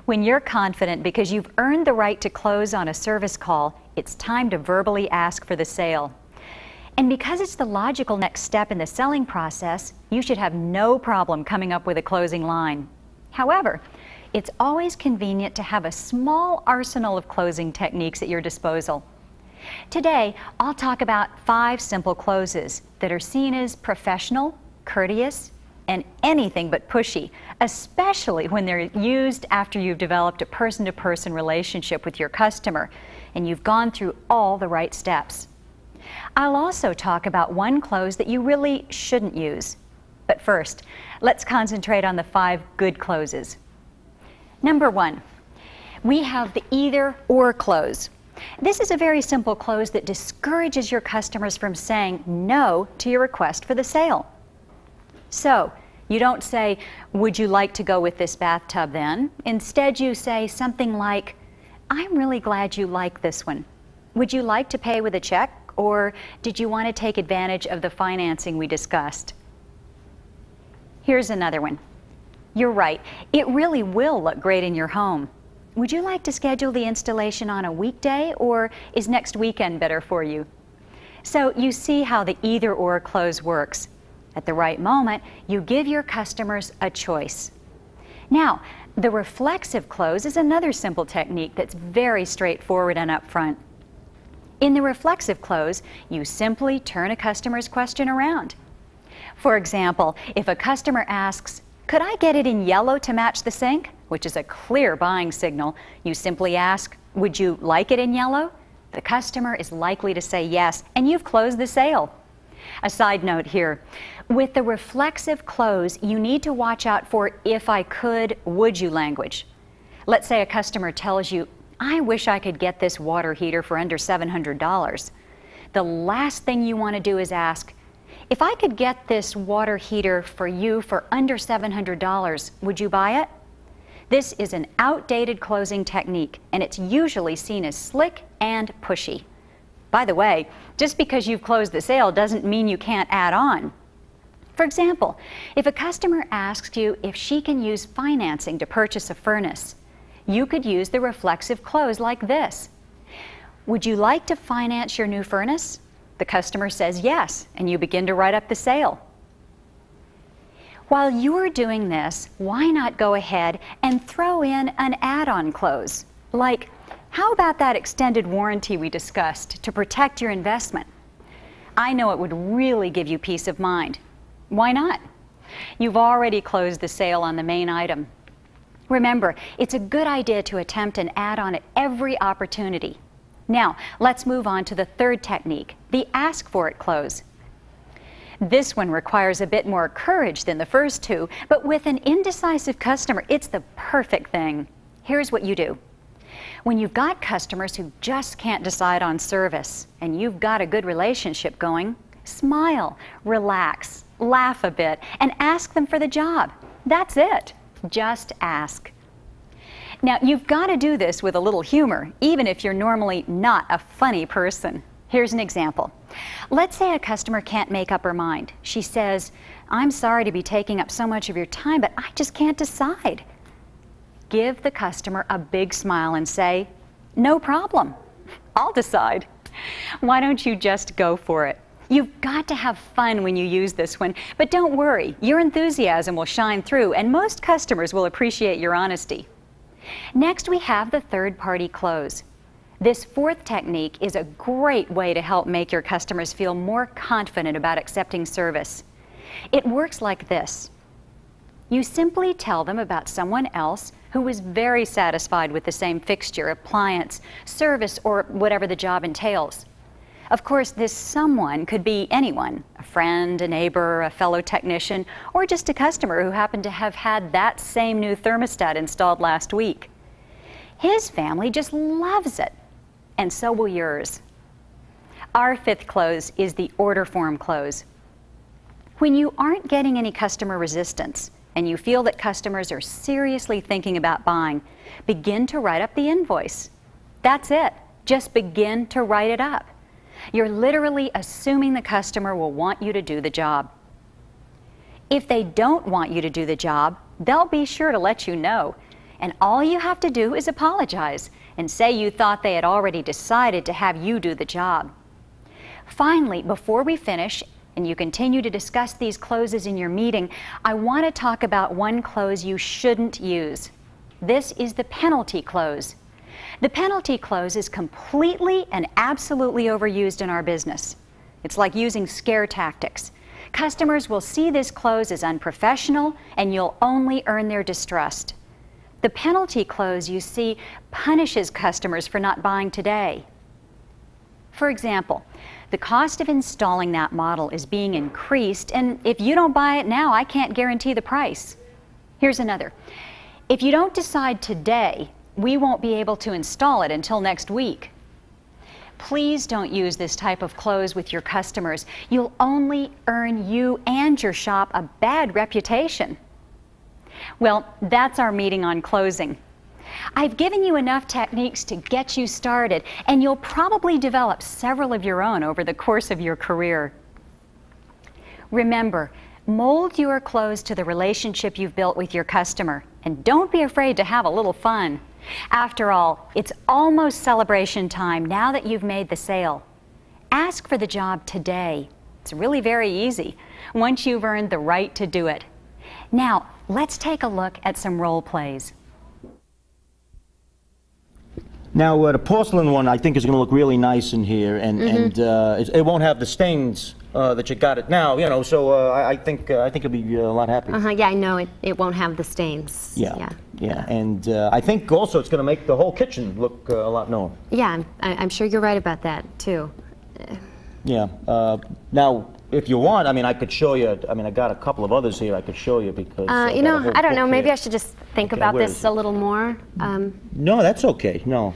When you're confident because you've earned the right to close on a service call, it's time to verbally ask for the sale. And because it's the logical next step in the selling process, you should have no problem coming up with a closing line. However, it's always convenient to have a small arsenal of closing techniques at your disposal. Today, I'll talk about 5 simple closes that are seen as professional, courteous, and anything but pushy, especially when they're used after you've developed a person-to-person relationship with your customer and you've gone through all the right steps. I'll also talk about one close that you really shouldn't use. But first, let's concentrate on the 5 good closes. Number 1, we have the either-or close. This is a very simple close that discourages your customers from saying no to your request for the sale. So, you don't say, "Would you like to go with this bathtub then?" Instead, you say something like, "I'm really glad you like this one. Would you like to pay with a check, or did you want to take advantage of the financing we discussed?" Here's another one. "You're right, it really will look great in your home. Would you like to schedule the installation on a weekday, or is next weekend better for you?" So you see how the either-or close works. At the right moment, you give your customers a choice. Now, the reflexive close is another simple technique that's very straightforward and upfront. In the reflexive close, you simply turn a customer's question around. For example, if a customer asks, "Could I get it in yellow to match the sink?" which is a clear buying signal, you simply ask, "Would you like it in yellow?" The customer is likely to say yes, and you've closed the sale. A side note here, with the reflexive close, you need to watch out for "if I could, would you" language. Let's say a customer tells you, "I wish I could get this water heater for under $700. The last thing you want to do is ask, "If I could get this water heater for you for under $700, would you buy it?" This is an outdated closing technique, and it's usually seen as slick and pushy. By the way, just because you've closed the sale doesn't mean you can't add on. For example, if a customer asks you if she can use financing to purchase a furnace, you could use the reflexive close like this. "Would you like to finance your new furnace?" The customer says yes, and you begin to write up the sale. While you're doing this, why not go ahead and throw in an add-on close, like, "How about that extended warranty we discussed to protect your investment?" I know it would really give you peace of mind. Why not? You've already closed the sale on the main item. Remember, it's a good idea to attempt an add-on at every opportunity. Now, let's move on to the 3rd technique, the ask for it close. This one requires a bit more courage than the first 2, but with an indecisive customer, it's the perfect thing. Here's what you do. When you've got customers who just can't decide on service and you've got a good relationship going, smile, relax, laugh a bit, and ask them for the job. That's it. Just ask. Now, you've got to do this with a little humor, even if you're normally not a funny person. Here's an example. Let's say a customer can't make up her mind. She says, "I'm sorry to be taking up so much of your time, but I just can't decide." Give the customer a big smile and say, "No problem. I'll decide." Why don't you just go for it? You've got to have fun when you use this one, but don't worry, your enthusiasm will shine through and most customers will appreciate your honesty. Next, we have the third-party close. This 4th technique is a great way to help make your customers feel more confident about accepting service. It works like this. You simply tell them about someone else who was very satisfied with the same fixture, appliance, service, or whatever the job entails. Of course, this someone could be anyone, a friend, a neighbor, a fellow technician, or just a customer who happened to have had that same new thermostat installed last week. His family just loves it, and so will yours. Our 5th close is the order form close. When you aren't getting any customer resistance, and you feel that customers are seriously thinking about buying, begin to write up the invoice. That's it. Just begin to write it up. You're literally assuming the customer will want you to do the job. If they don't want you to do the job, they'll be sure to let you know. And all you have to do is apologize and say you thought they had already decided to have you do the job. Finally, before we finish, and you continue to discuss these closes in your meeting, I want to talk about one close you shouldn't use. This is the penalty close. The penalty close is completely and absolutely overused in our business. It's like using scare tactics. Customers will see this close as unprofessional, and you'll only earn their distrust. The penalty close, you see, punishes customers for not buying today. For example, the cost of installing that model is being increased, and if you don't buy it now, I can't guarantee the price. Here's another. If you don't decide today, we won't be able to install it until next week. Please don't use this type of close with your customers. You'll only earn you and your shop a bad reputation. Well, that's our meeting on closing. I've given you enough techniques to get you started, and you'll probably develop several of your own over the course of your career. Remember, mold your close to the relationship you've built with your customer, and don't be afraid to have a little fun. After all, it's almost celebration time now that you've made the sale. Ask for the job today. It's really very easy once you've earned the right to do it. Now, let's take a look at some role plays. Now, the porcelain one I think is going to look really nice in here, and it won't have the stains that you got it now, you know. So I think you'll be a lot happier. Yeah, I know it won't have the stains. Yeah. And I think also it's going to make the whole kitchen look a lot newer. Yeah, I'm sure you're right about that too. Yeah. Now, if you want, I mean, I could show you. I mean, I got a couple of others here I could show you because. You know, I don't know. Maybe I should just think about this a little more. No, that's okay. No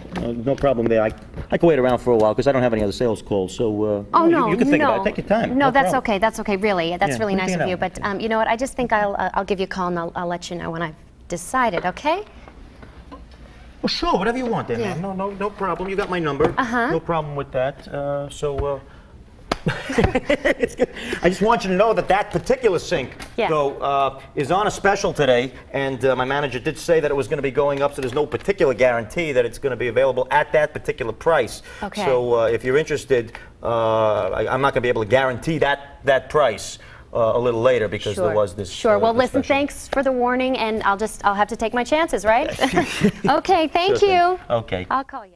problem there. I can wait around for a while because I don't have any other sales calls. So. Oh no, you can think about it. Take your time. No, that's problem. okay. That's okay. Really, that's really nice of you. Okay. But you know what? I just think I'll give you a call and I'll let you know when I've decided. Okay? Well, sure. Whatever you want, then. Yeah. No problem. You got my number. No problem with that. I just want you to know that that particular sink, though, is on a special today, and my manager did say that it was going to be going up, so there's no particular guarantee that it's going to be available at that particular price. Okay. So if you're interested, I'm not going to be able to guarantee that price a little later because there was this. Sure. Well, listen, special. thanks for the warning, and I'll have to take my chances, right? Okay. Thank you. Okay. I'll call you.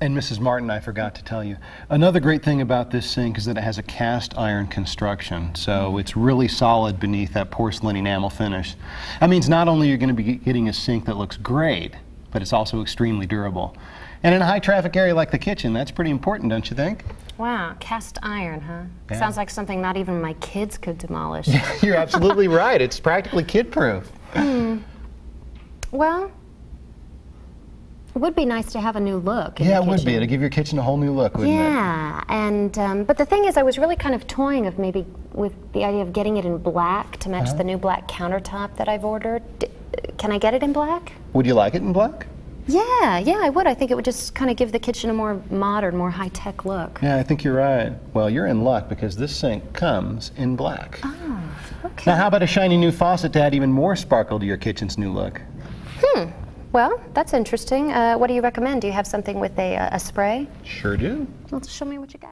And Mrs. Martin, I forgot to tell you, another great thing about this sink is that it has a cast iron construction, so it's really solid beneath that porcelain enamel finish. That means not only are you going to be getting a sink that looks great, but it's also extremely durable. And in a high traffic area like the kitchen, that's pretty important, don't you think? Wow, cast iron, huh? Yeah. Sounds like something not even my kids could demolish. You're absolutely right. It's practically kid-proof. Well, it would be nice to have a new look. Yeah, it would be. It'd give your kitchen a whole new look, wouldn't it? Yeah, and but the thing is, I was really kind of toying of maybe with the idea of getting it in black to match the new black countertop that I've ordered. Can I get it in black? Would you like it in black? Yeah, I would. I think it would just kind of give the kitchen a more modern, more high-tech look. Yeah, I think you're right. Well, you're in luck because this sink comes in black. Oh, okay. Now, how about a shiny new faucet to add even more sparkle to your kitchen's new look? Well, that's interesting. What do you recommend? Do you have something with a spray? Sure do. Well, show me what you got.